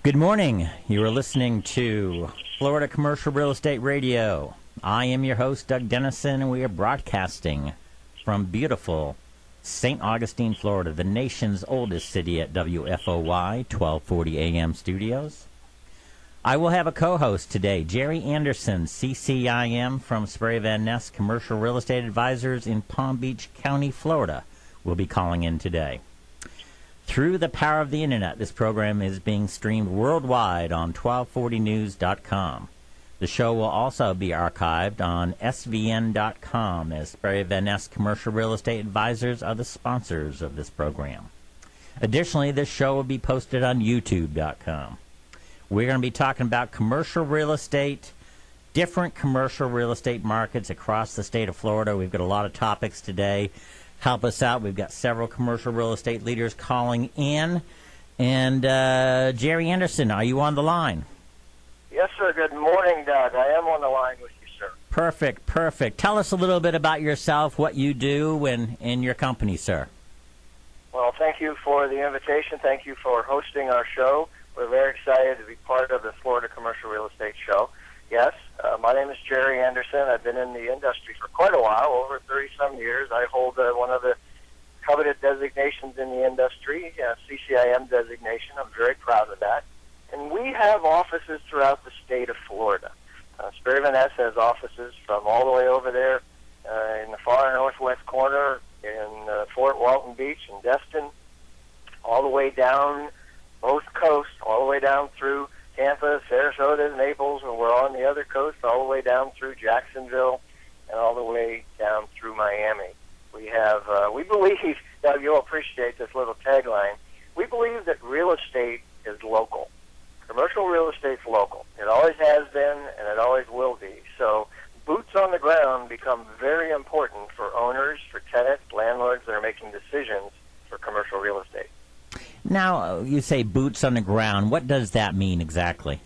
Good morning. You are listening to Florida Commercial Real Estate Radio. I am your host, Doug Dennison, and we are broadcasting from beautiful St. Augustine, Florida, the nation's oldest city at WFOY 1240 AM studios. I will have a co-host today, Jerry Anderson, CCIM from Sperry Van Ness Commercial Real Estate Advisors in Palm Beach County, Florida, will be calling in today. Through the power of the internet, this program is being streamed worldwide on 1240news.com. The show will also be archived on svn.com, as Sperry Van Ness Commercial Real Estate Advisors are the sponsors of this program. Additionally, this show will be posted on youtube.com. We're going to be talking about commercial real estate, different commercial real estate markets across the state of Florida. We've got a lot of topics today. Help us out. We've got several commercial real estate leaders calling in. And Jerry Anderson, are you on the line? Yes, sir. Good morning, Doug. I am on the line with you, sir. Perfect, perfect. Tell us a little bit about yourself, what you do, and your company, sir. Well, thank you for the invitation. Thank you for hosting our show. We're very excited to be part of the Florida Commercial Real Estate Show. Yes, my name is Jerry Anderson. I've been in the industry for quite a while, over 30-some years. I hold one of the coveted designations in the industry, CCIM designation. I'm very proud of that. And we have offices throughout the state of Florida. Sperry Van Ness has offices from all the way over there in the far northwest corner in Fort Walton Beach and Destin, all the way down both coasts, all the way down through Tampa, Sarasota, Naples, and we're on the other coast, all the way down through Jacksonville, and all the way down through Miami. We have, we believe, Doug, you'll appreciate this little tagline, we believe that real estate is local. Commercial real estate's local. It always has been, and it always will be. So boots on the ground become very important for owners, for tenants, landlords that are making decisions for commercial real estate. Now, you say boots on the ground. What does that mean exactly?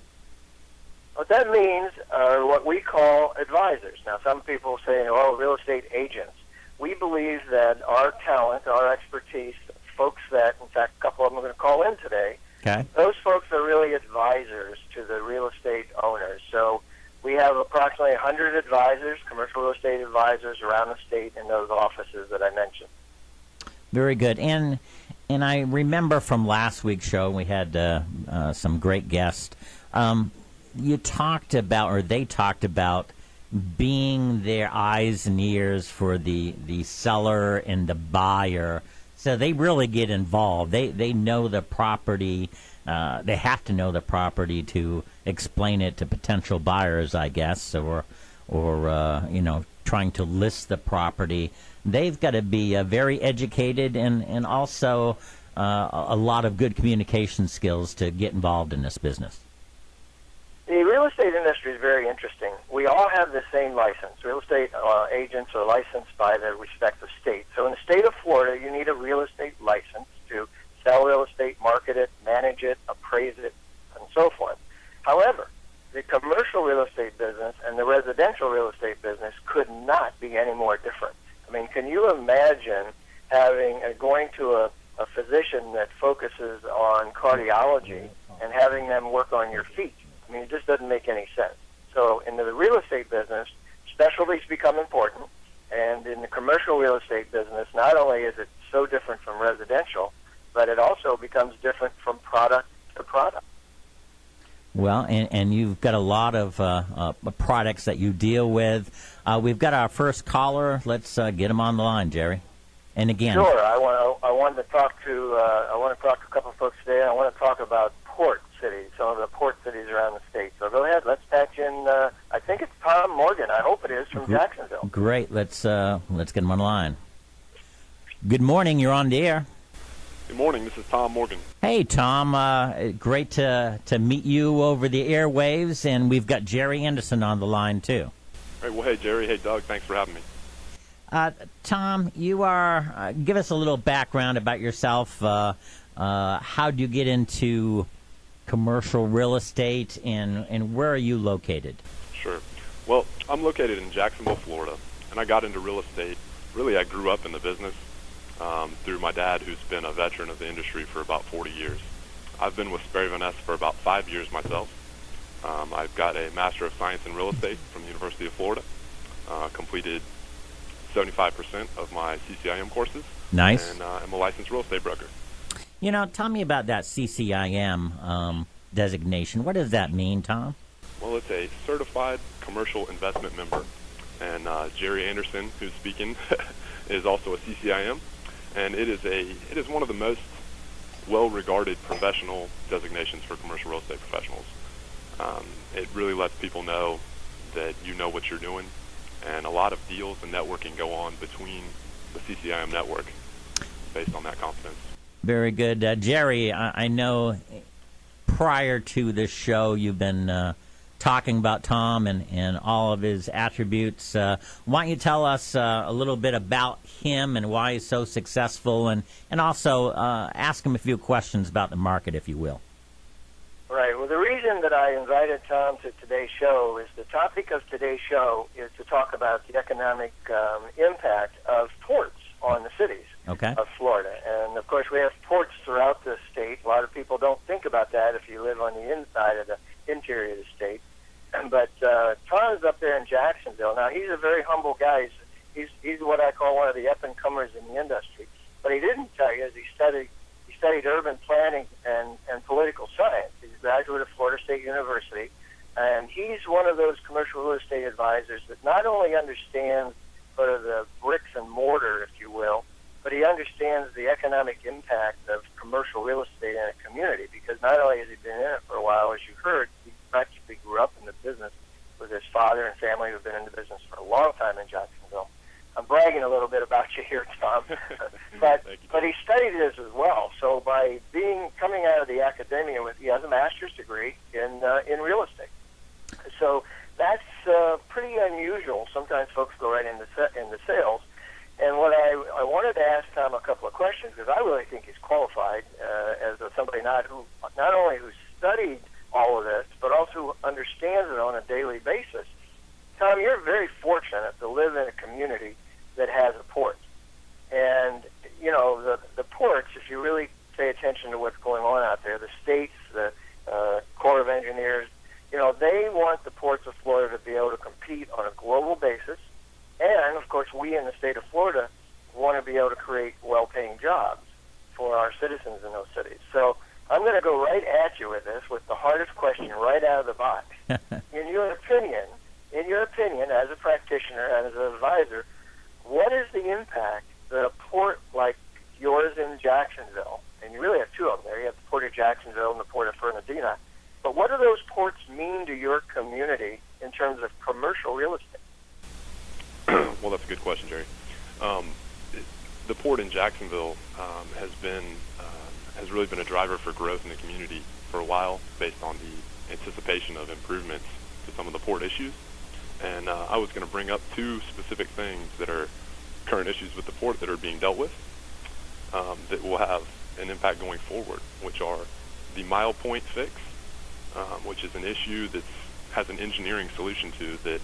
What that means are what we call advisors. Now, some people say, oh, real estate agents. We believe that our talent, our expertise, folks that, in fact, a couple of them are going to call in today, okay, those folks are really advisors to the real estate owners. So we have approximately 100 advisors, commercial real estate advisors around the state in those offices that I mentioned. Very good. And I remember from last week's show, we had some great guests. You talked about, or they talked about, being their eyes and ears for the seller and the buyer. So they really get involved. They know the property. They have to know the property to explain it to potential buyers, I guess, or trying to list the property. They've got to be very educated and also a lot of good communication skills to get involved in this business. The real estate industry is very interesting. We all have the same license. Real estate agents are licensed by their respective states. So in the state of Florida, you need a real estate license to sell real estate, market it, manage it, appraise it, and so forth. However, the commercial real estate business and the residential real estate business could not be any more different. I mean, can you imagine going to a physician that focuses on cardiology and having them work on your feet? I mean, it just doesn't make any sense. So in the real estate business, specialties become important. And in the commercial real estate business, not only is it so different from residential, but it also becomes different from product to product. Well, and you've got a lot of products that you deal with. We've got our first caller. Let's get him on the line, Jerry. And again, sure. I want to talk to a couple of folks today. I want to talk about port cities, some of the port cities around the state. So go ahead. Let's patch in. I think it's Tom Morgan. I hope it is from Jacksonville. Great. Let's get him on the line. Good morning. You're on the air. Good morning. This is Tom Morgan. Hey, Tom. Great to meet you over the airwaves, and we've got Jerry Anderson on the line too. All right. Well, hey, Jerry. Hey, Doug. Thanks for having me. Tom, you are. Give us a little background about yourself. How do you get into commercial real estate, and where are you located? Sure. Well, I'm located in Jacksonville, Florida, and I got into real estate. Really, I grew up in the business through my dad, who's been a veteran of the industry for about 40 years. I've been with Sperry Van Ness for about 5 years myself. I've got a Master of Science in Real Estate from the University of Florida. Completed 75% of my CCIM courses. Nice. And I'm a licensed real estate broker. You know, tell me about that CCIM designation. What does that mean, Tom? Well, it's a Certified Commercial Investment Member. And Jerry Anderson, who's speaking, is also a CCIM. And it is one of the most well-regarded professional designations for commercial real estate professionals. It really lets people know that you know what you're doing, and a lot of deals and networking go on between the CCIM network based on that confidence. Very good. Jerry, I know prior to this show you've been talking about Tom and all of his attributes. Why don't you tell us a little bit about him and why he's so successful, and also ask him a few questions about the market, if you will. Right. Well, the reason that I invited Tom to today's show is the topic of today's show is to talk about the economic impact of ports on the cities of Florida. And, of course, we have ports throughout the state. A lot of people don't think about that if you live on the inside of the interior of the state. But Tom's up there in Jacksonville. Now, he's a very humble guy. He's what I call one of the up-and-comers in the industry. But he didn't tell you is he studied urban planning and political science. He's a graduate of Florida State University, and he's one of those commercial real estate advisors that not only understands sort of the bricks and mortar, if you will, but he understands the economic impact of commercial real estate in a community, because not only has he been in it for a while, as you heard, he practically grew up in the business with his father and family who've been in the business for a long time in Jacksonville. I'm bragging a little bit about you here, Tom, but he studied this as well. So by coming out of the academia he has a master's degree in real estate. So that's pretty unusual. Sometimes folks go right into sales. And what I wanted to ask Tom a couple of questions, because I really think he's qualified as somebody not only who studied all of this, but also understands it on a daily basis. Tom, you're very fortunate to live in a community that has a port. And, you know, the ports, if you really pay attention to what's going on out there, the states, the Corps of Engineers, you know, they want the ports of Florida to be able to compete on a global basis. And, of course, we in the state of Florida want to be able to create well-paying jobs for our citizens in those cities. So I'm going to go right at you with this, with the hardest question right out of the box. In your opinion, as a practitioner, as an advisor, what is the impact that a port like yours in Jacksonville, and you really have two of them there, you have the Port of Jacksonville and the Port of Fernandina, but what do those ports mean to your community in terms of commercial real estate? Well, that's a good question, Jerry. The port in Jacksonville has really been a driver for growth in the community for a while, based on the anticipation of improvements to some of the port issues. And I was going to bring up two specific things that are current issues with the port that are being dealt with that will have an impact going forward, which are the mile point fix, which is an issue that has an engineering solution to that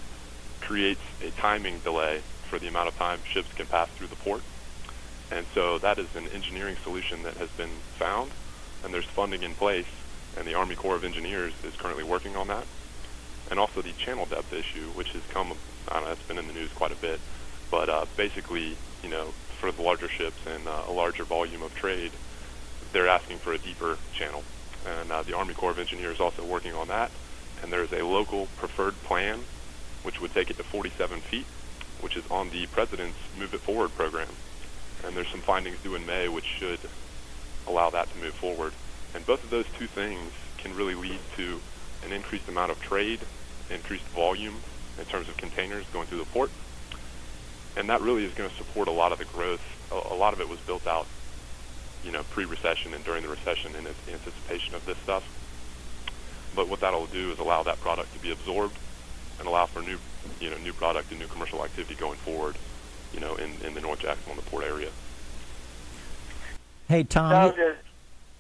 creates a timing delay for the amount of time ships can pass through the port. And so that is an engineering solution that has been found, and there's funding in place, and the Army Corps of Engineers is currently working on that. And also the channel depth issue, which has come, I don't know, it's been in the news quite a bit, but basically, you know, for the larger ships and a larger volume of trade, they're asking for a deeper channel. And the Army Corps of Engineers is also working on that. And there's a local preferred plan, which would take it to 47 feet, which is on the President's Move It Forward program. And there's some findings due in May, which should allow that to move forward. And both of those two things can really lead to an increased amount of trade, increased volume in terms of containers going through the port. And that really is going to support a lot of the growth. A lot of it was built out, you know, pre-recession and during the recession in anticipation of this stuff. But what that'll do is allow that product to be absorbed and allow for new product and new commercial activity going forward, you know, in the North Jacksonville and the port area. Hey, Tom.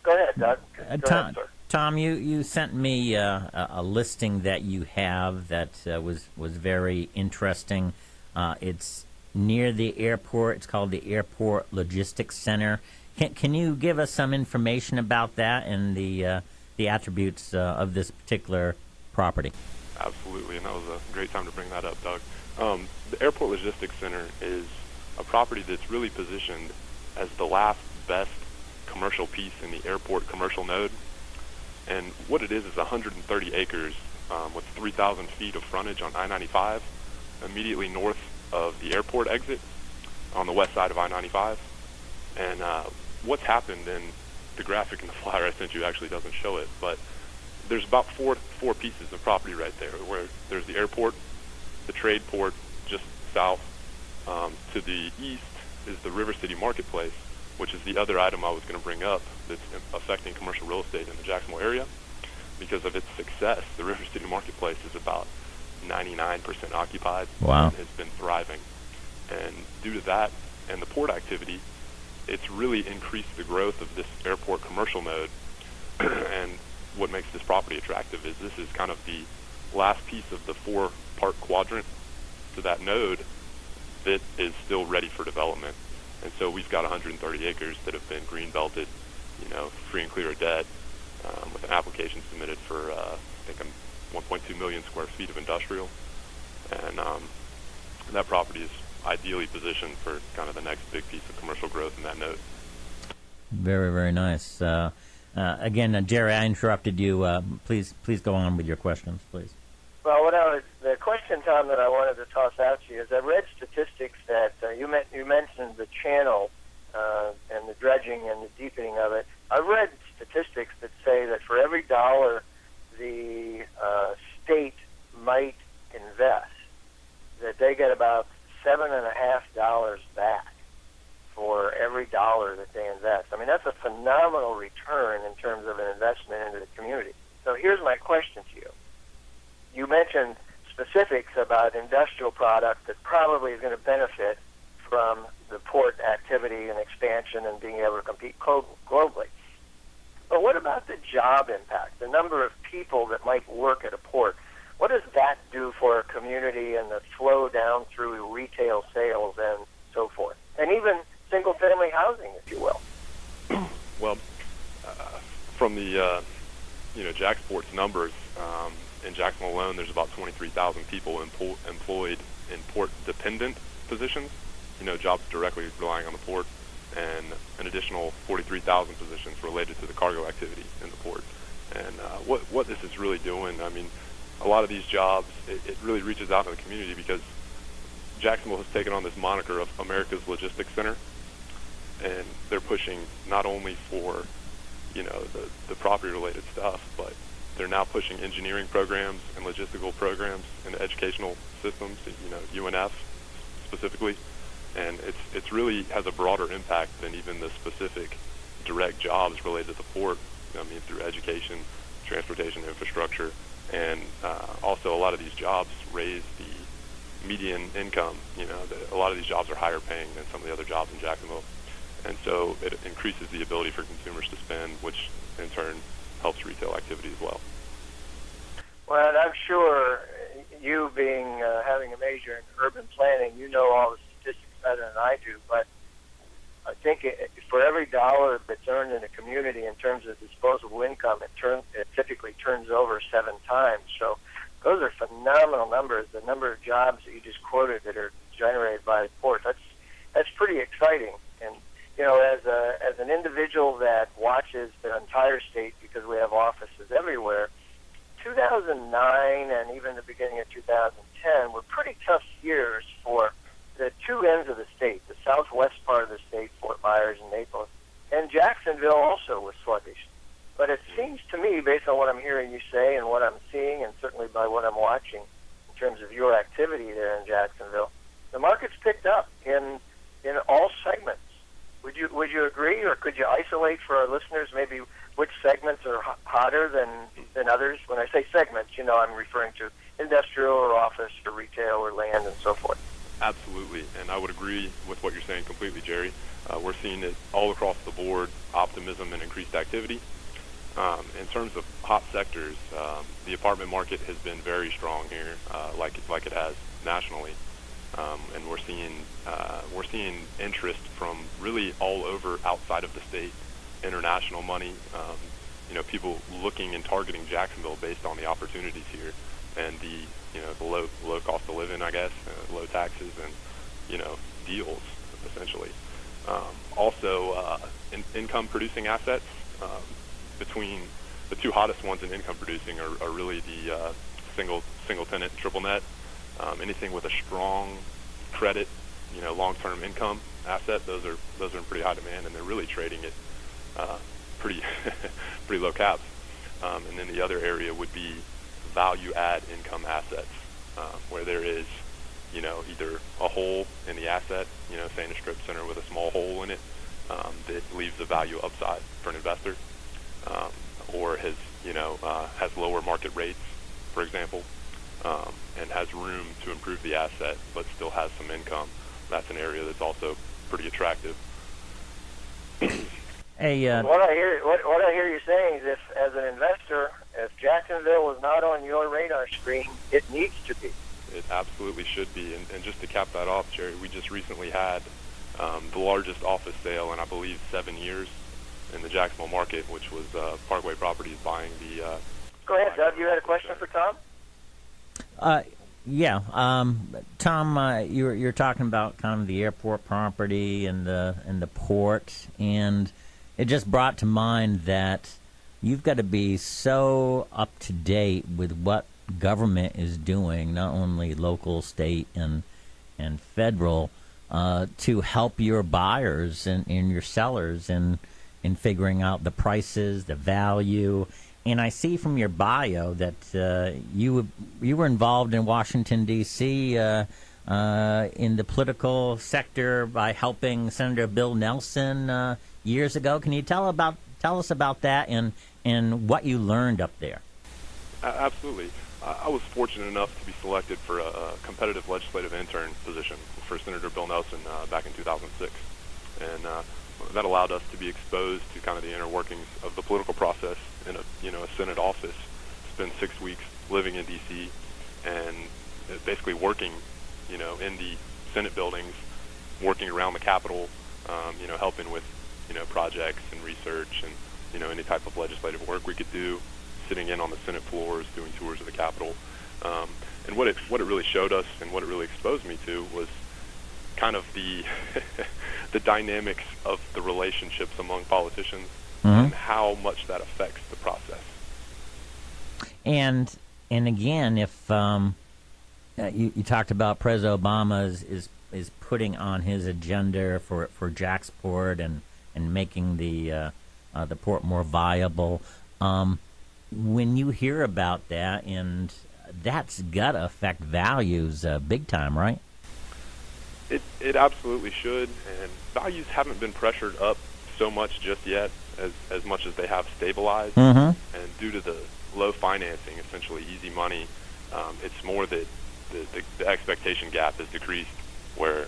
Go ahead, Doug. Go ahead, sir. Tom, you sent me a listing that you have that was very interesting. It's near the airport. It's called the Airport Logistics Center, Can you give us some information about that and the attributes of this particular property? Absolutely, and that was a great time to bring that up, Doug. The Airport Logistics Center is a property that's really positioned as the last best commercial piece in the airport commercial node. And what it is 130 acres with 3,000 feet of frontage on I-95, immediately north of the airport exit on the west side of I-95. And what's happened, and the graphic in the flyer I sent you actually doesn't show it, but there's about four pieces of property right there, where there's the airport, the trade port just south. To the east is the River City Marketplace, which is the other item I was going to bring up that's affecting commercial real estate in the Jacksonville area. Because of its success, the River City Marketplace is about 99% occupied. Wow. And has been thriving. And due to that and the port activity, it's really increased the growth of this airport commercial node. And what makes this property attractive is this is kind of the last piece of the four-part quadrant to that node that is still ready for development. And so we've got 130 acres that have been green belted, free and clear of debt, with an application submitted for, I think, 1.2 million square feet of industrial. And that property is ideally positioned for kind of the next big piece of commercial growth in that node. Very, very nice. Again, Jerry, I interrupted you. Please go on with your questions, please. Well, the question, Tom, that I wanted to toss out to you is I read statistics that you mentioned the channel and the dredging and the deepening of it. I read statistics that say that for every dollar the state might invest, that they get about $7.50 back for every dollar that they invest. I mean, that's a phenomenal return in terms of an investment into the community. So here's my question to you. You mentioned specifics about industrial product that probably is going to benefit from the port activity and expansion and being able to compete globally. But what about the job impact, the number of people that might work at a port? What does that do for a community and the flow down through retail sales and so forth? And even single-family housing, if you will. Well, from the Jacksport's numbers, in Jacksonville alone, there's about 23,000 people employed in port-dependent positions, jobs directly relying on the port, and an additional 43,000 positions related to the cargo activity in the port. And what this is really doing, I mean, a lot of these jobs, it really reaches out to the community because Jacksonville has taken on this moniker of America's Logistics Center, and they're pushing not only for, the property-related stuff, but they're now pushing engineering programs and logistical programs in the educational systems, UNF specifically, and it's really has a broader impact than even the specific direct jobs related to the port. I mean, through education, transportation infrastructure, and also a lot of these jobs raise the median income. A lot of these jobs are higher paying than some of the other jobs in Jacksonville, and so it increases the ability for consumers to spend, which in turn helps retail activity as well. Well, and I'm sure you being having a major in urban planning, you know all the statistics better than I do, but I think for every dollar that's earned in a community in terms of disposable income, it typically turns over 7 times. So those are phenomenal numbers. The number of jobs that you just quoted that are generated by the port, that's pretty exciting. And as an individual that watches the entire state, because we have offices everywhere, 2009 and even the beginning of 2010 were pretty tough years for the two ends of the state, the southwest part of the state, Fort Myers and Naples, and Jacksonville also was sluggish. But it seems to me, based on what I'm hearing you say and what I'm seeing, and certainly by what I'm watching in terms of your activity there in Jacksonville, the market's picked up in all segments. Would you agree, or could you isolate for our listeners maybe which segments are hotter than others? When I say segments, I'm referring to industrial or office or retail or land and so forth. Absolutely, and I would agree with what you're saying completely, Jerry. We're seeing it all across the board, optimism and increased activity. In terms of hot sectors, the apartment market has been very strong here, like it has nationally. and we're seeing interest from really all over outside of the state, international money. People looking and targeting Jacksonville based on the opportunities here and the low cost of living, I guess, low taxes, and deals essentially. Also, income producing assets. Between the two hottest ones in income producing are really the single tenant, triple net. Anything with a strong credit, long term income asset. Those are in pretty high demand, and they're really trading at pretty pretty low caps. And then the other area would be value add income assets, where there is either a hole in the asset, say in a strip center with a small hole in it, that leaves the value upside for an investor, or has lower market rates, for example, and has room to improve the asset but still has some income. That's an area that's also pretty attractive. What I hear you saying is, if as an investor, if Jacksonville was not on your radar screen, it needs to be. It absolutely should be. And just to cap that off, Jerry, we just recently had the largest office sale in, I believe, 7 years in the Jacksonville market, which was Parkway Properties buying the... Go ahead, Doug. You had a question for Tom? Yeah. Tom, you're talking about kind of the airport property and the port, and it just brought to mind that you've got to be so up to date with what government is doing, not only local, state, and federal, to help your buyers and your sellers in figuring out the prices, the value. And I see from your bio that you were involved in Washington, D.C., in the political sector by helping Senator Bill Nelson years ago. Can you tell us about that and what you learned up there? Absolutely. I was fortunate enough to be selected for a competitive legislative intern position for Senator Bill Nelson back in 2006. And that allowed us to be exposed to kind of the inner workings of the political process in a Senate office. Spend 6 weeks living in D.C. and basically working, in the Senate buildings, working around the Capitol, helping with, projects and research and, any type of legislative work we could do, sitting in on the Senate floors, doing tours of the Capitol. And what it really showed us and what it really exposed me to was kind of the the dynamics of the relationships among politicians, and how much that affects the process. And again, if you talked about President Obama is putting on his agenda for Jacksport and making the port more viable. When you hear about that, and that's got to affect values big time, right? It absolutely should, and values haven't been pressured up so much just yet, as much as they have stabilized. And due to the low financing, essentially easy money, it's more that the expectation gap has decreased, where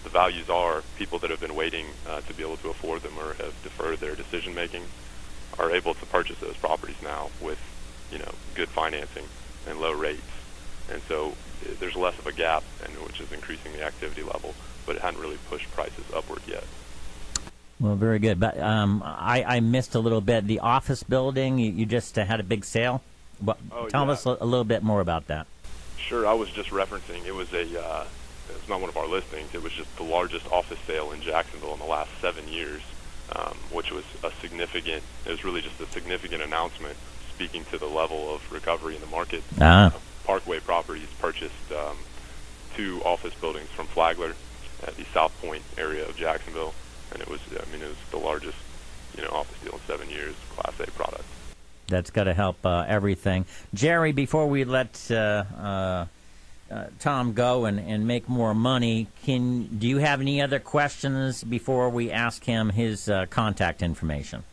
the values are people that have been waiting to be able to afford them or have deferred their decision making are able to purchase those properties now with good financing and low rates. And so there's less of a gap, and which is increasing the activity level, but it hadn't really pushed prices upward yet. Well, very good. But I missed a little bit. The office building, you just had a big sale. Tell us a little bit more about that. Sure. I was just referencing, it was it's not one of our listings. It was just the largest office sale in Jacksonville in the last 7 years, which was it was really just a significant announcement speaking to the level of recovery in the market. Parkway Properties purchased 2 office buildings from Flagler at the South Point area of Jacksonville, and it was the largest office deal in 7 years, Class A product. That's got to help everything. Jerry, before we let Tom go and make more money, do you have any other questions before we ask him his contact information?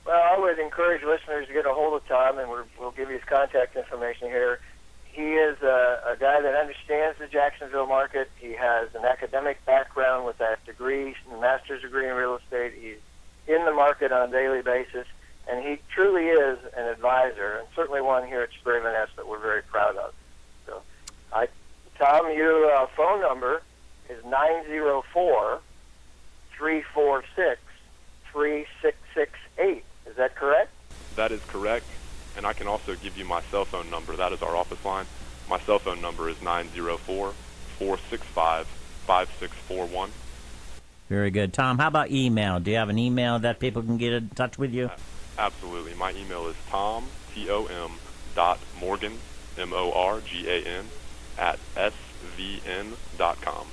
Well, I would encourage listeners to get a hold of Tom, and we'll give you his contact information here. He is a guy that understands the Jacksonville market. He has an academic background with that degree, a master's degree in real estate. He's in the market on a daily basis, and he truly is an advisor, and certainly one here at Sperry Van Ness that we're very proud of. So I Tom, your phone number is 904-346-3668. Is that correct? That is correct, and I can also give you my cell phone number. That is our office line. My cell phone number is 904-465-5641. Very good. Tom, how about email? Do you have an email that people can get in touch with you? Absolutely. My email is tom, T-O-M, .morgan, M-O-R-G-A-N, @svn.com.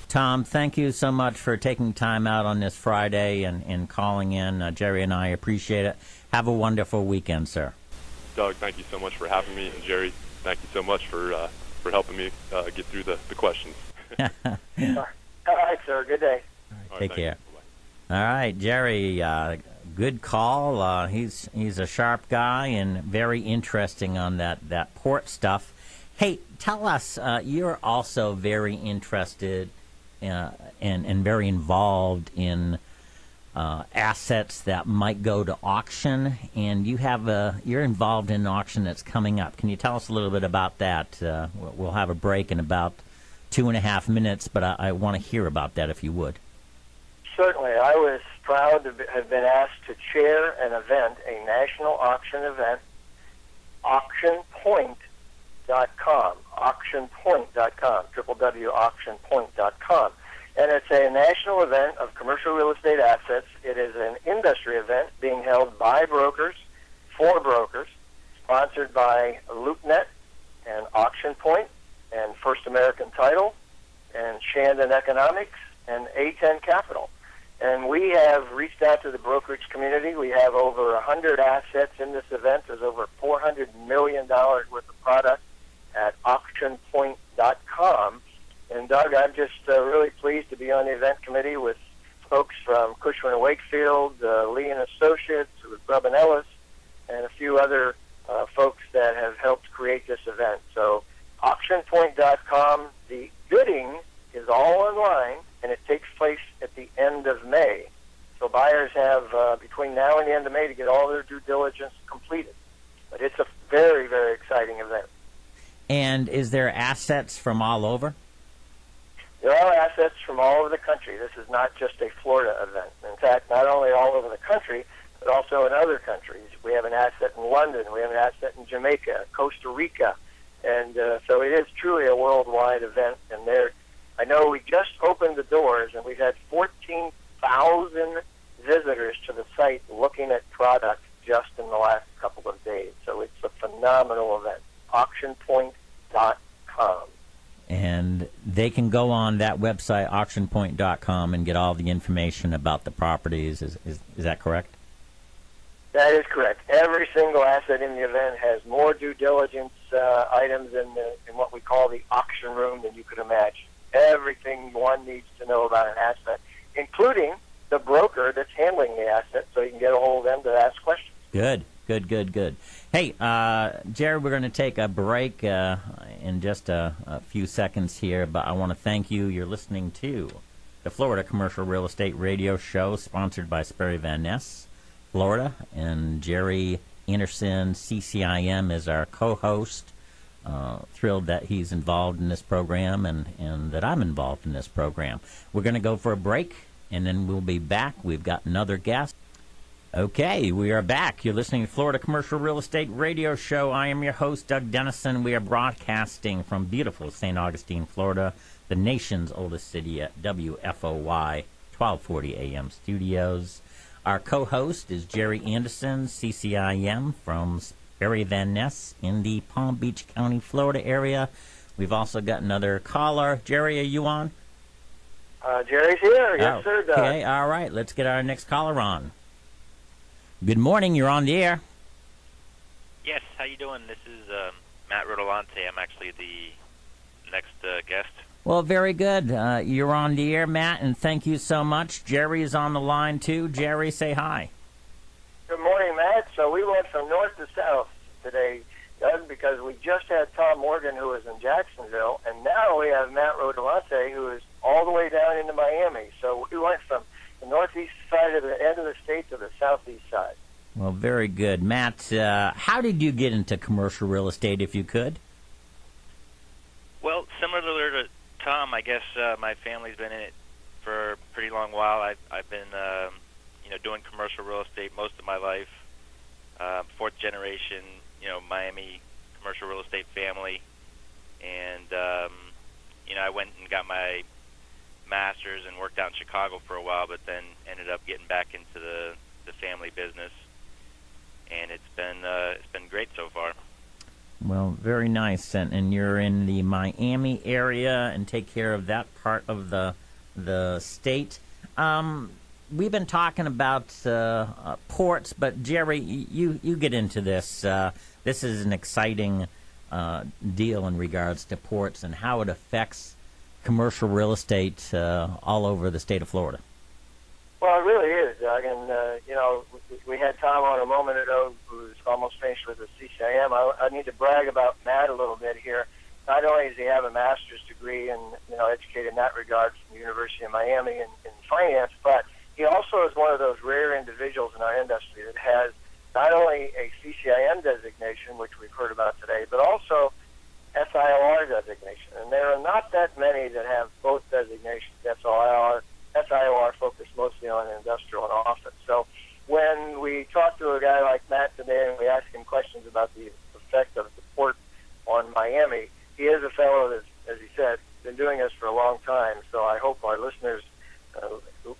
Tom, thank you so much for taking time out on this Friday and calling in. Jerry and I appreciate it. Have a wonderful weekend, sir. Doug, thank you so much for having me. And Jerry, thank you so much for helping me get through the questions. All right, sir. Good day. All right, take care. All right, Jerry, good call. He's a sharp guy and very interesting on that port stuff. Hey, tell us, you're also very interested and very involved in assets that might go to auction, and you're involved in an auction that's coming up. Can you tell us a little bit about that? We'll have a break in about 2.5 minutes, but I want to hear about that if you would. Certainly. I was proud to have been asked to chair an event, a national auction event, auctionpoint.com, auctionpoint.com, www.auctionpoint.com. And it's a national event of commercial real estate assets. It is an industry event being held by brokers, for brokers, sponsored by LoopNet and Auction Point and First American Title and Shandon Economics and A10 Capital. And we have reached out to the brokerage community. We have over 100 assets in this event. There's over $400 million worth of product at auctionpoint.com. And, Doug, I'm just really pleased to be on the event committee with folks from Cushman & Wakefield, Lee & Associates, with Grubb & Ellis, and a few other folks that have helped create this event. So auctionpoint.com, the bidding is all online, and it takes place at the end of May. So buyers have between now and the end of May to get all their due diligence completed. But it's a very, very exciting event. And is there assets from all over? There are assets from all over the country. This is not just a Florida event. In fact, not only all over the country, but also in other countries. We have an asset in London. We have an asset in Jamaica, Costa Rica. And so it is truly a worldwide event. And I know we just opened the doors, and we've had 14,000 visitors to the site looking at product just in the last couple of days. So it's a phenomenal event. auctionpoint.com. And they can go on that website, auctionpoint.com, and get all the information about the properties. Is that correct? That is correct. Every single asset in the event has more due diligence items in what we call the auction room than you could imagine. Everything one needs to know about an asset, including the broker that's handling the asset, so you can get a hold of them to ask questions. Good. Hey, Jerry, we're going to take a break in just a few seconds here, but I want to thank you. You're listening to the Florida Commercial Real Estate Radio Show, sponsored by Sperry Van Ness, Florida, and Jerry Anderson, CCIM, is our co-host. Thrilled that he's involved in this program and that I'm involved in this program. We're going to go for a break, and then we'll be back. We've got another guest. Okay, we are back. You're listening to Florida Commercial Real Estate Radio Show. I am your host, Doug Dennison. We are broadcasting from beautiful St. Augustine, Florida, the nation's oldest city, at WFOY 1240 AM studios. Our co-host is Jerry Anderson, CCIM, from Sperry Van Ness in the Palm Beach County, Florida area. We've also got another caller. Jerry, are you on? Jerry's here. Yes, sir, Doug. Okay, all right. Let's get our next caller on. Good morning. You're on the air. Yes, how you doing? This is Matt Rotolante. I'm actually the next guest. Well, very good. You're on the air, Matt, and thank you so much. Jerry is on the line, too. Jerry, say hi. Good morning, Matt. So we went from north to south today, Doug, because we just had Tom Morgan, who was in Jacksonville, and now we have Matt Rotolante, who is all the way down into Miami. So we went from the northeast side of the end of the state to the southeast side. Well, very good. Matt, how did you get into commercial real estate, if you could? Well, similar to I guess my family's been in it for a pretty long while. I've been doing commercial real estate most of my life. Fourth generation, Miami commercial real estate family, and I went and got my master's and worked out in Chicago for a while, but then ended up getting back into the family business, and it's been great so far. Well, very nice, and you're in the Miami area and take care of that part of the state. We've been talking about ports, but Jerry, you get into this. This is an exciting deal in regards to ports and how it affects commercial real estate all over the state of Florida. Well, it really is, Doug. And, we had Tom on a moment ago who's almost finished with his CCIM. I need to brag about Matt a little bit here. Not only does he have a master's degree and, educated in that regard from the University of Miami in finance, but he also is one of those rare individuals in our industry that has not only a CCIM designation, which we've heard about today, but also SIOR designation. And there are not that many that have both designations, SIOR focused mostly on industrial and office. So when we talk to a guy like Matt today and we ask him questions about the effect of the port on Miami, he is a fellow that, as he said, been doing this for a long time. So I hope our listeners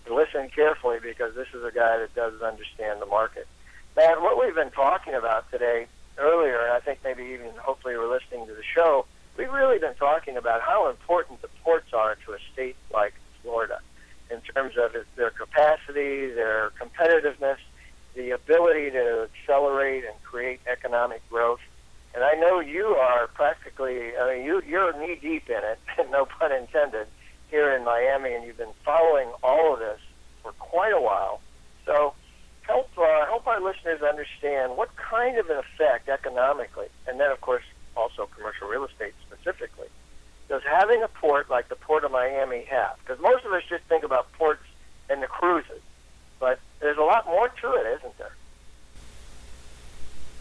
listen carefully, because this is a guy that does understand the market. Matt, what we've been talking about today earlier, and I think maybe even hopefully you were listening to the show, we've really been talking about how important the ports are to a state like Florida in terms of their capacity, their competitiveness, the ability to accelerate and create economic growth. And I know you are you're knee-deep in it, no pun intended, here in Miami, and you've been following all of this for quite a while. So help our listeners understand what kind of an effect economically, and then, of course, also commercial real estate specifically, does having a port like the Port of Miami have? Because most of us just think about ports and the cruises, but there's a lot more to it, isn't there?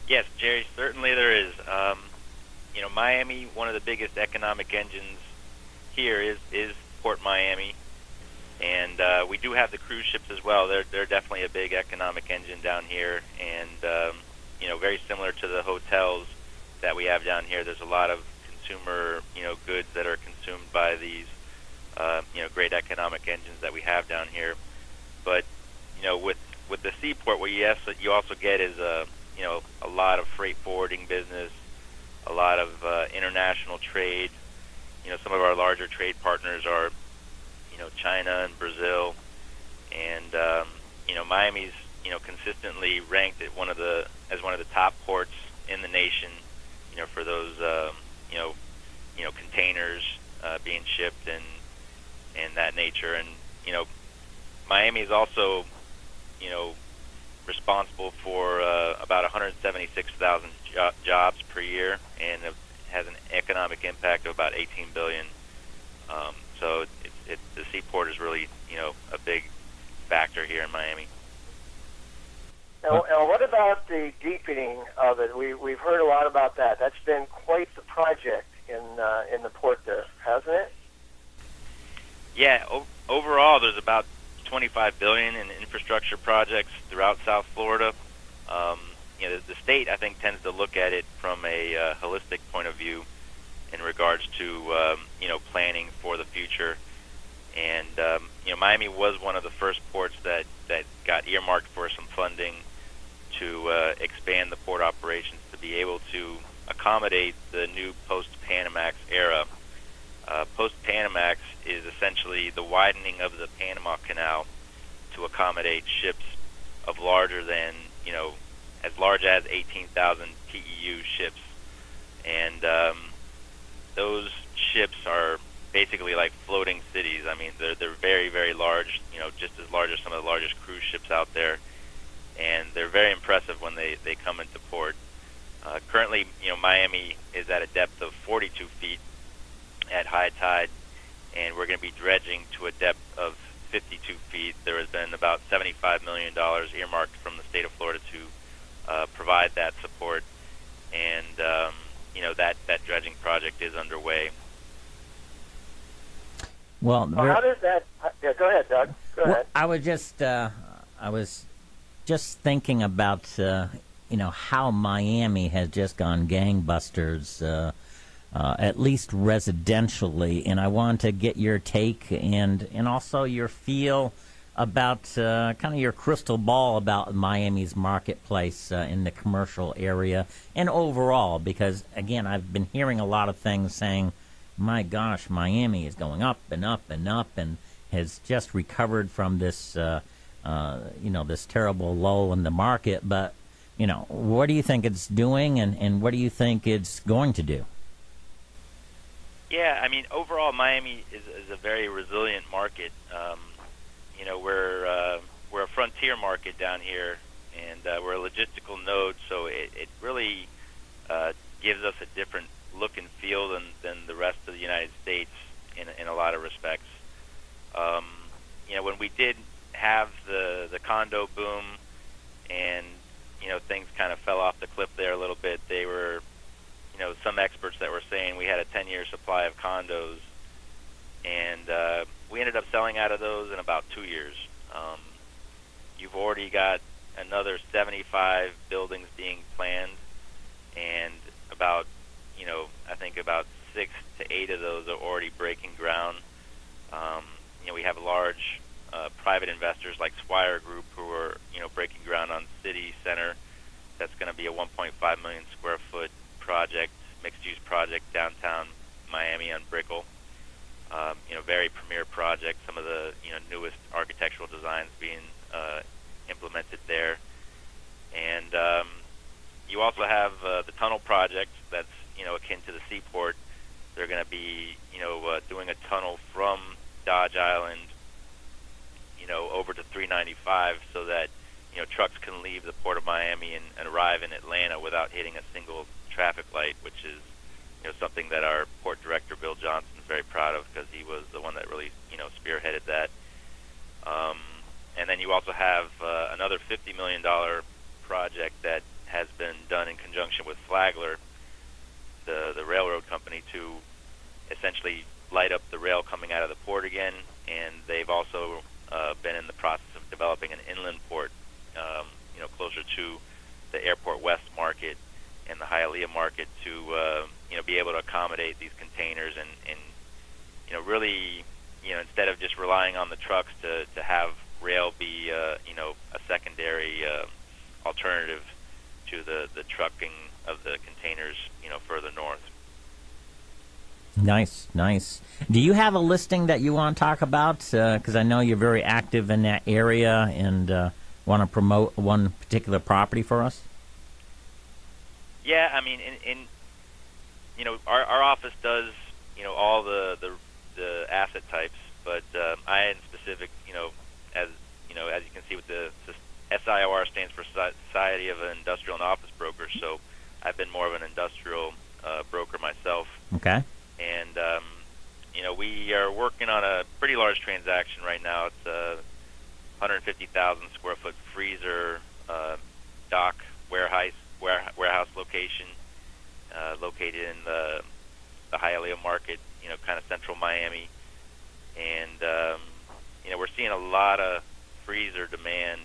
Yes, Jerry, certainly there is. Miami, one of the biggest economic engines here is Port Miami, and we do have the cruise ships as well. They're definitely a big economic engine down here, and very similar to the hotels that we have down here. There's a lot of consumer goods that are consumed by these great economic engines that we have down here. But with the seaport, what you also get is a lot of freight forwarding business, a lot of international trade. Some of our larger trade partners are China and Brazil, and Miami's consistently ranked at one of the top ports in the nation for those containers being shipped and that nature. And Miami is also responsible for about 176,000 jobs per year, and it has an economic impact of about $18 billion. So the seaport is really a big factor here in Miami. Now, what about the deepening of it? We've heard a lot about that. That's been quite the project in the port there, hasn't it? Yeah. Overall, there's about $25 billion in infrastructure projects throughout South Florida. The state, I think, tends to look at it from a holistic point of view in regards to planning for the future. And Miami was one of the first ports that got earmarked for some funding to expand the port operations to be able to accommodate the new post-Panamax era. Post-Panamax is essentially the widening of the Panama Canal to accommodate ships of as large as 18,000 TEU ships. And those ships are basically like floating cities. I mean, they're very, very large, just as large as some of the largest cruise ships out there. And they're very impressive when they come into port. Currently, Miami is at a depth of 42 feet at high tide, and we're going to be dredging to a depth of 52 feet. There has been about $75 million earmarked from the state of Florida to provide that support, and that dredging project is underway. Well, Well, how does that? Yeah, go ahead, Doug. Go ahead. I was just thinking about how Miami has just gone gangbusters, at least residentially, and I wanted to get your take and also your feel about kind of your crystal ball about Miami's marketplace in the commercial area and overall, because again, I've been hearing a lot of things saying, my gosh, Miami is going up and up and up and has just recovered from this this terrible lull in the market. But what do you think it's doing, and what do you think it's going to do? Yeah, I mean, overall, Miami is a very resilient market. We're a frontier market down here, and we're a logistical node, so it really gives us a different look and feel than the rest of the United States in a lot of respects. When we did have the condo boom, and things kind of fell off the cliff there a little bit, they were some experts that were saying we had a 10-year supply of condos, and we ended up selling out of those in about 2 years. You've already got another 75 buildings being planned, and about I think about 6 to 8 of those are already breaking ground. We have large private investors like Swire Group who are breaking ground on City Center. That's going to be a 1.5 million square foot project, mixed-use project downtown Miami on Brickell. Very premier project. Some of the newest architectural designs being implemented there, and you also have the tunnel project that's akin to the seaport. They're going to be doing a tunnel from Dodge Island over to 395 so that trucks can leave the port of Miami and arrive in Atlanta without hitting a single traffic light, which is something that our port director Bill Johnson is very proud of, because he was the one that really spearheaded that. And then you also have another $50 million project that has been done in conjunction with Flagler, the railroad company, to essentially light up the rail coming out of the port again. And they've also been in the process of developing an inland port, closer to the Airport West market and the Hialeah market to be able to accommodate these containers and really instead of just relying on the trucks to have rail be a secondary alternative to the trucking of the containers further north. Nice. Do you have a listing that you want to talk about? Because I know you're very active in that area and want to promote one particular property for us. Yeah, I mean, our office does all the asset types, but I in specific, as you can see with the SIOR stands for Society of Industrial and Office Brokers, so I've been more of an industrial broker myself. Okay. And we are working on a pretty large transaction right now. It's a 150,000 square foot freezer dock warehouse location located in the Hialeah market, kind of central Miami. And we're seeing a lot of freezer demand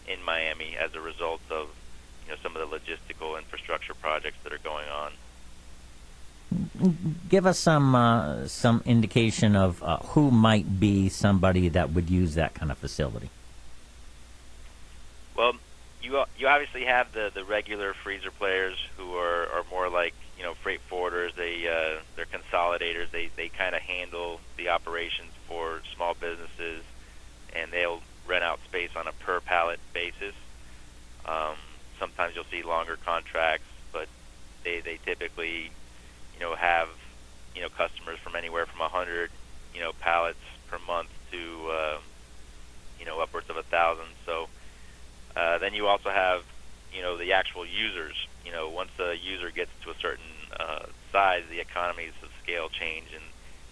in Miami as a result of some of the logistical infrastructure projects that are going on. Give us some indication of who might be somebody that would use that kind of facility. Well, you obviously have the regular freezer players who are more like freight forwarders. They're consolidators. They kind of handle the operations for small businesses, and they'll rent out space on a per pallet basis. Sometimes you'll see longer contracts, but they typically have customers from anywhere from 100 pallets per month to upwards of 1,000. So then you also have the actual users. Once a user gets to a certain size, the economies of scale change, and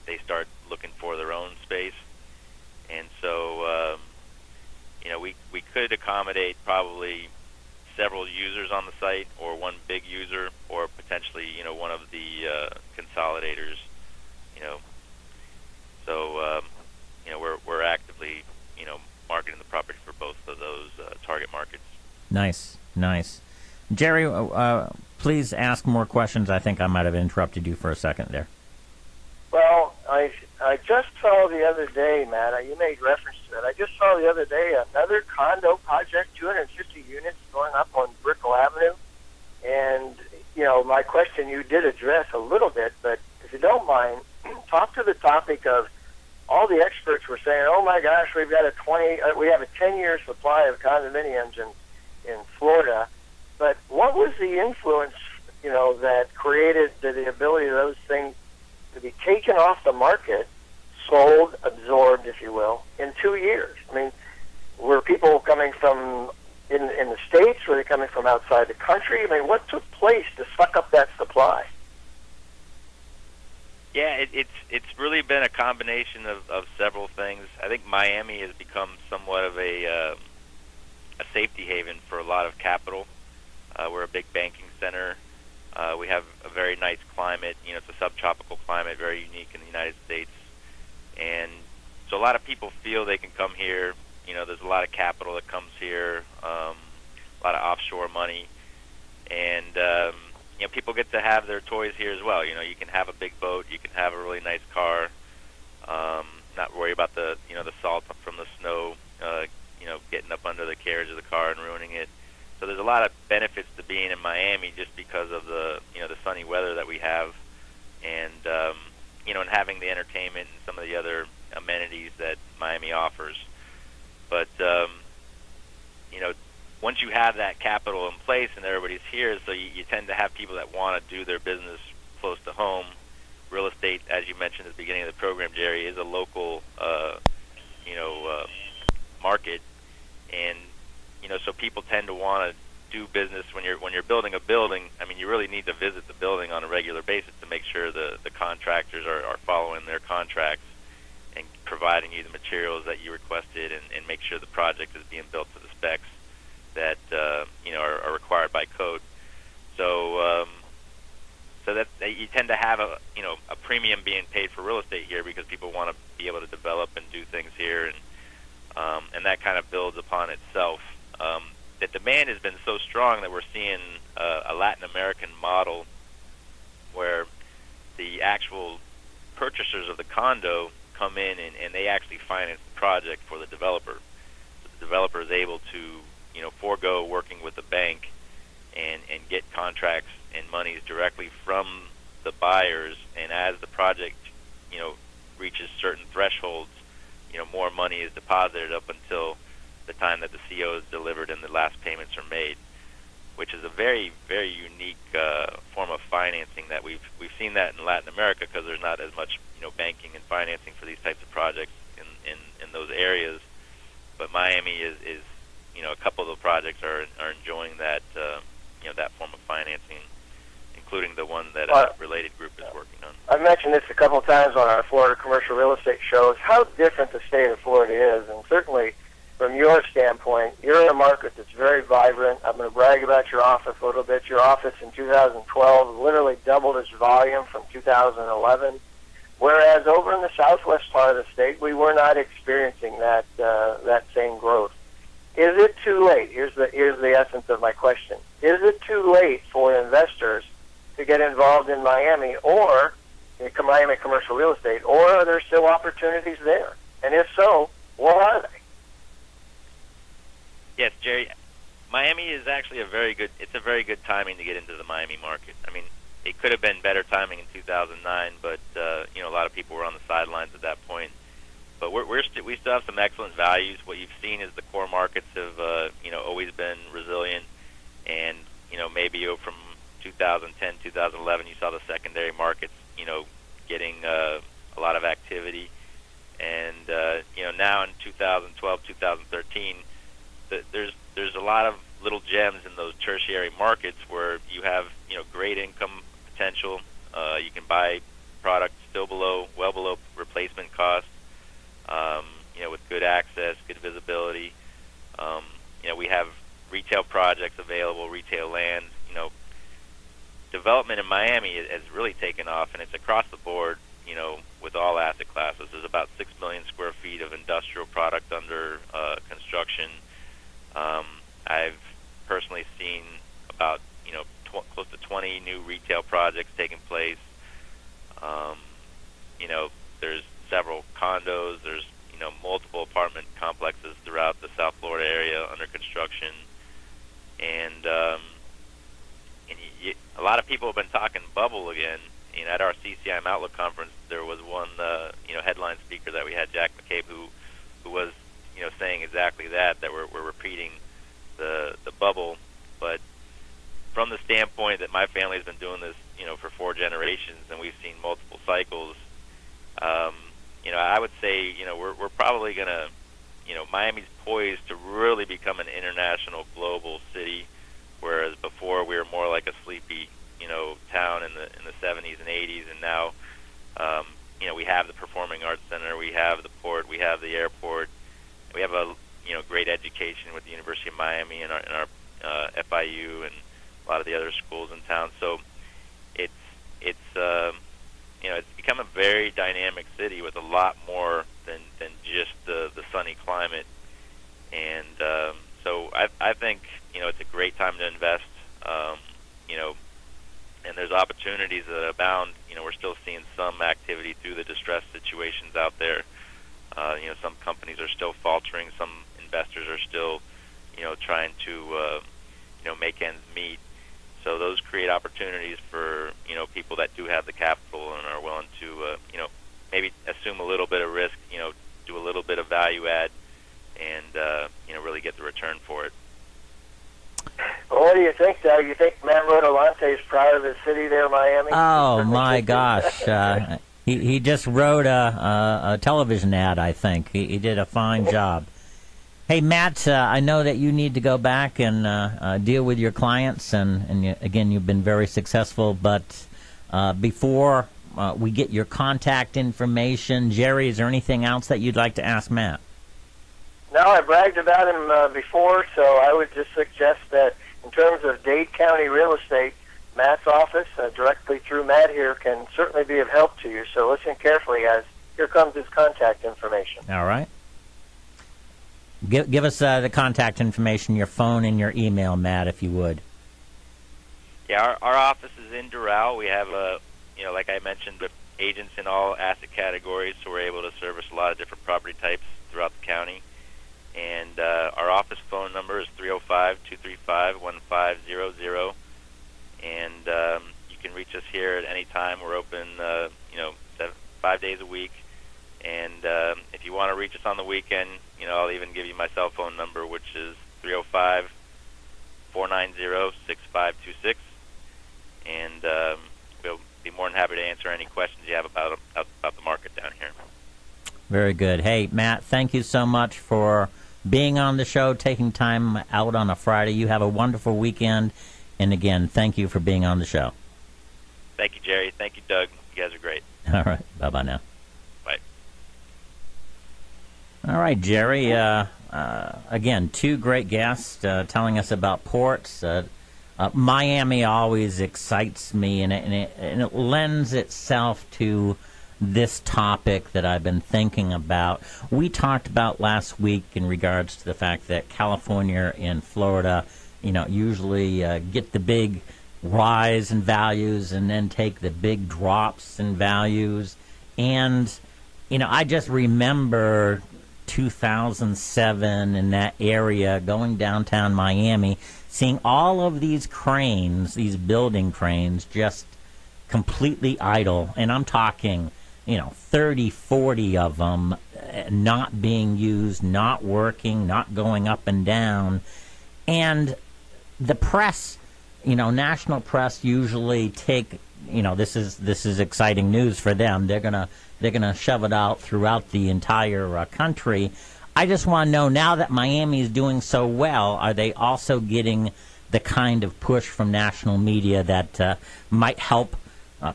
they start looking for their own space. And so we could accommodate probably several users on the site, or one big user, or potentially one of the consolidators. So we're actively marketing the property for both of those target markets. Nice. Jerry, please ask more questions. I think I might have interrupted you for a second there. Well, I just saw the other day, Matt, you made reference to it. I just saw the other day another condo project, 250 units going up on Brickell Avenue. And, my question you did address a little bit, but if you don't mind, talk to the topic of all the experts were saying, oh my gosh, we have a 10-year supply of condominiums in Florida. But what was the influence, that created the ability of those things to be taken off the market, sold, absorbed, if you will, in 2 years? I mean, were people coming from in the States? Were they coming from outside the country? I mean, what took place to suck up that supply? Yeah, it's really been a combination of several things. I think Miami has become somewhat of a safety haven for a lot of capital. We're a big banking center. We have a very nice climate. It's a subtropical climate, very unique in the United States. And so a lot of people feel they can come here. There's a lot of capital that comes here, a lot of offshore money. And, people get to have their toys here as well. You can have a big boat. You can have a really nice car, not worry about the salt from the snow, getting up under the carriage of the car and ruining it. So there's a lot of benefits to being in Miami just because of the sunny weather that we have, and and having the entertainment and some of the other amenities that Miami offers. But once you have that capital in place and everybody's here, so you tend to have people that want to do their business close to home. Real estate, as you mentioned at the beginning of the program, Jerry, is a local market, and so people tend to want to do business when you're building a building. I mean, you really need to visit the building on a regular basis to make sure the contractors are following their contracts and providing you the materials that you requested, and make sure the project is being built to the specs that are required by code. So that you tend to have a premium being paid for real estate here because people want to be able to develop and do things here, and that kind of builds upon itself. The demand has been so strong that we're seeing a Latin American model where the actual purchasers of the condo come in and they actually finance the project for the developer. So the developer is able to forego working with the bank and get contracts and monies directly from the buyers, and as the project reaches certain thresholds, more money is deposited up until the time that the CO is delivered and the last payments are made, which is a very, very unique form of financing that we've seen that in Latin America because there's not as much banking and financing for these types of projects in those areas. But Miami is a couple of the projects are enjoying that that form of financing, including the one that a related group is working on. I've mentioned this a couple of times on our Florida commercial real estate shows, how different the state of Florida is, and certainly from your standpoint, you're in a market that's very vibrant. I'm going to brag about your office a little bit. Your office in 2012 literally doubled its volume from 2011, whereas over in the southwest part of the state, we were not experiencing that same growth. Is it too late? Here's the essence of my question. Is it too late for investors to get involved in Miami or in Miami commercial real estate, or are there still opportunities there? And if so, what are they? Yes, Jerry. Miami is actually a very good timing to get into the Miami market. I mean, it could have been better timing in 2009, but a lot of people were on the sidelines at that point. But we still have some excellent values. What you've seen is the core markets have always been resilient, and maybe from 2010, 2011, you saw the secondary markets getting a lot of activity, and now in 2012, 2013. There's a lot of little gems in those tertiary markets where you have great income potential. You can buy products still well below replacement cost. With good access, good visibility. We have retail projects available, retail land. Development in Miami has really taken off, and it's across the board. with all asset classes. There's about 6 million square feet of industrial product under construction. I've personally seen about close to 20 new retail projects taking place. There's several condos. There's multiple apartment complexes throughout the South Florida area under construction, and a lot of people have been talking bubble again. At our CCIM Outlook conference, there was one headline speaker that we had, Jack McCabe, who was saying exactly that we're repeating the bubble. But from the standpoint that my family's been doing this for 4 generations, and we've seen multiple cycles, I would say we're probably gonna Miami's poised to really become an international global city, whereas before we were more like a sleepy town in the 70s and 80s, and now we have the Performing Arts Center, we have the port, we have the airport, we have a great education with the University of Miami and our FIU and a lot of the other schools in town. So it's become a very dynamic city with a lot more than just the sunny climate, and so I think it's a great time to invest. And there's opportunities that abound. We're still seeing some activity through the distressed situations out there. Some companies are still faltering. Some investors are still, trying to, make ends meet. So those create opportunities for, people that do have the capital and are willing to, maybe assume a little bit of risk, do a little bit of value add, and, really get the return for it. Well, what do you think, Doug? You think Matt Rotolante is proud of his city there, Miami? Oh, my gosh. He just wrote a television ad, I think. He did a fine job. Hey, Matt, I know that you need to go back and deal with your clients, and again, you've been very successful. But before we get your contact information, Jerry, is there anything else that you'd like to ask Matt? No, I bragged about him before, so I would just suggest that in terms of Dade County real estate, Matt's office, directly through Matt here, can certainly be of help to you. So listen carefully, as here comes his contact information. All right. Give us the contact information, your phone and your email, Matt, if you would. Yeah, our office is in Doral. We have, like I mentioned, agents in all asset categories, so we're able to service a lot of different property types throughout the county. And our office phone number is 305-235-1500. And you can reach us here at any time. We're open, 5 days a week. And if you want to reach us on the weekend, I'll even give you my cell phone number, which is 305-490-6526. And we'll be more than happy to answer any questions you have about the market down here. Very good. Hey, Matt, thank you so much for being on the show, taking time out on a Friday. You have a wonderful weekend. And again, thank you for being on the show. Thank you, Jerry. Thank you, Doug. You guys are great. All right. Bye-bye now. Bye. All right, Jerry. Again, 2 great guests telling us about ports. Miami always excites me, and it lends itself to this topic that I've been thinking about. We talked about last week in regards to the fact that California and Florida, usually get the big rise in values and then take the big drops in values. And, I just remember 2007 in that area, going downtown Miami, seeing all of these cranes, these building cranes, just completely idle. And I'm talking 30, 40 of them not being used, not working, not going up and down. And the press, national press usually take, this is exciting news for them. They're gonna shove it out throughout the entire country. I just want to know, now that Miami is doing so well, are they also getting the kind of push from national media that might help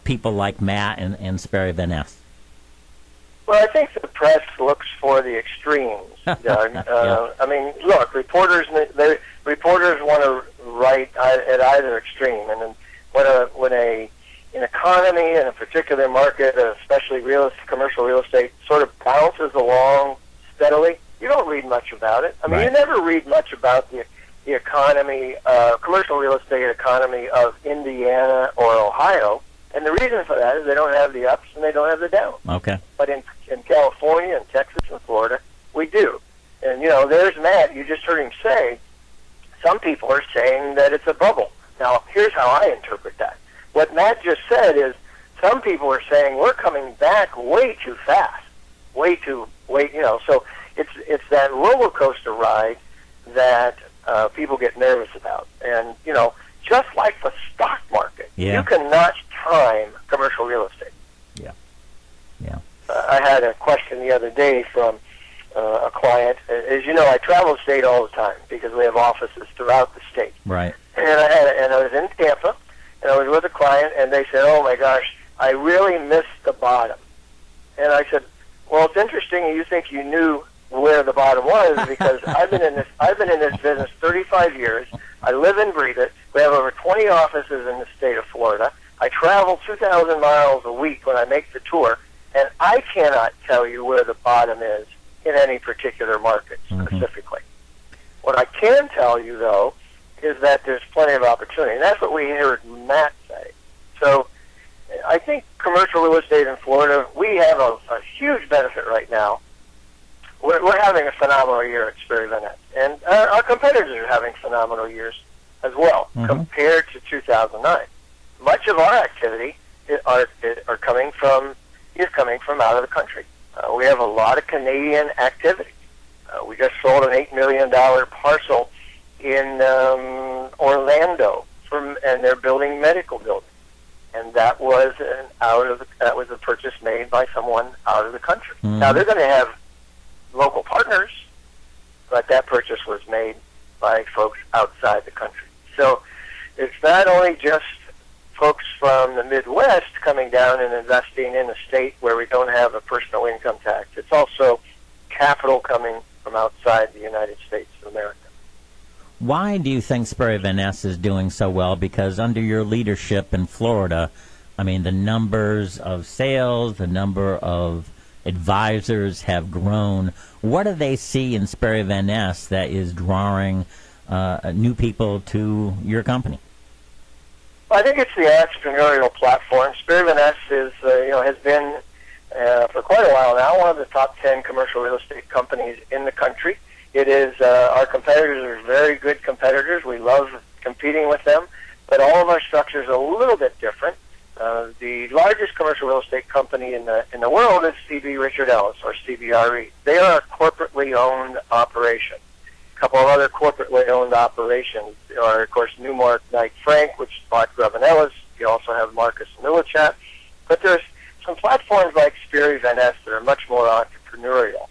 people like Matt and Sperry Van Ness? Well, I think the press looks for the extremes, Doug. Yeah. I mean, look, reporters want to write at either extreme, and then when an economy in a particular market, especially commercial real estate, sort of bounces along steadily, you don't read much about it. I mean, Right. you never read much about the economy, commercial real estate economy of Indiana or Ohio, and the reason for that is they don't have the ups and they don't have the downs. Okay. But in California and Texas and Florida, we do. And, there's Matt. You just heard him say, some people are saying that it's a bubble. Now, here's how I interpret that. What Matt just said is some people are saying we're coming back way too fast, so it's that roller coaster ride that people get nervous about. And, just like the stock market, you cannot time commercial real estate. Yeah. Yeah. I had a question the other day from a client. As you know, I travel the state all the time because we have offices throughout the state. Right. And I was in Tampa, and I was with a client, and they said, "Oh my gosh, I really missed the bottom." And I said, "Well, it's interesting. You think you knew where the bottom was because I've been in this business 35 years. I live and breathe it. We have over 20 offices in the state of Florida. I travel 2,000 miles a week when I make the tour, and I cannot tell you where the bottom is in any particular market specifically. What I can tell you, though, is that there's plenty of opportunity, and that's what we heard Matt say. So I think commercial real estate in Florida, we have a huge benefit right now. We're having a phenomenal year at Sperry Van Ness, and our competitors are having phenomenal years as well compared to 2009. Much of our activity is coming from out of the country. We have a lot of Canadian activity. We just sold an $8 million parcel in Orlando, and they're building medical buildings, and that was a purchase made by someone out of the country. Now they're going to have local partners, but that purchase was made by folks outside the country. So it's not only just folks from the Midwest coming down and investing in a state where we don't have a personal income tax. It's also capital coming from outside the United States of America. Why do you think Sperry Van Ness is doing so well? Because under your leadership in Florida, I mean, the numbers of sales, the number of advisors have grown. What do they see in Sperry Van Ness that is drawing new people to your company? Well, I think it's the entrepreneurial platform. Sperry Van Ness has been for quite a while now one of the top 10 commercial real estate companies in the country. It is our competitors are very good competitors. We love competing with them, but all of our structures are a little bit different. The largest commercial real estate company in the world is C.B. Richard Ellis, or CBRE. They are a corporately owned operation. A couple of other corporately owned operations are, of course, Newmark Knight Frank, which bought Grubb & Ellis. You also have Marcus & Millichap. But there's some platforms like Sperry Van Ness that are much more entrepreneurial.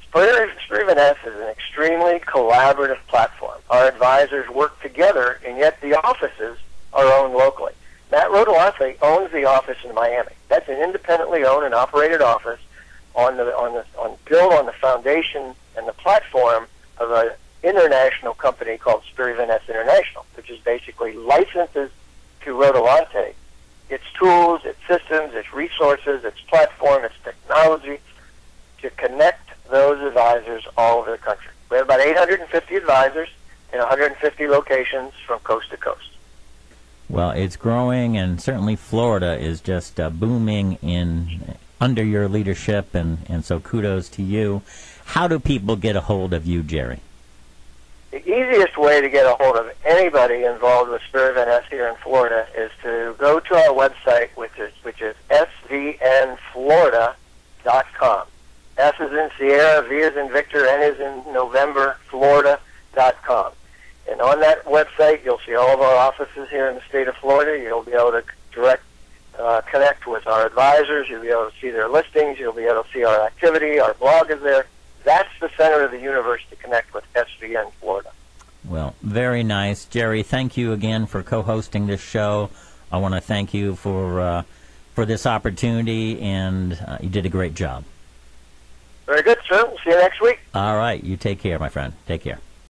Sperry Van Ness is an extremely collaborative platform. Our advisors work together, and yet the offices are owned locally. Matt Rotolante owns the office in Miami. That's an independently owned and operated office built on the foundation and the platform of an international company called Sperry Van Ness International, which is basically licenses to Rotolante its tools, its systems, its resources, its platform, its technology to connect those advisors all over the country. We have about 850 advisors in 150 locations from coast to coast. Well, it's growing, and certainly Florida is just booming under your leadership, and so kudos to you. How do people get a hold of you, Jerry? The easiest way to get a hold of anybody involved with Sperry Van Ness here in Florida is to go to our website, which is svnflorida.com. S is in Sierra, V is in Victor, N is in November, Florida.com. And on that website, you'll see all of our offices here in the state of Florida. You'll be able to connect with our advisors. You'll be able to see their listings. You'll be able to see our activity. Our blog is there. That's the center of the universe to connect with SVN Florida. Well, very nice. Jerry, thank you again for co-hosting this show. I want to thank you for this opportunity, and you did a great job. Very good, sir. We'll see you next week. All right. You take care, my friend. Take care.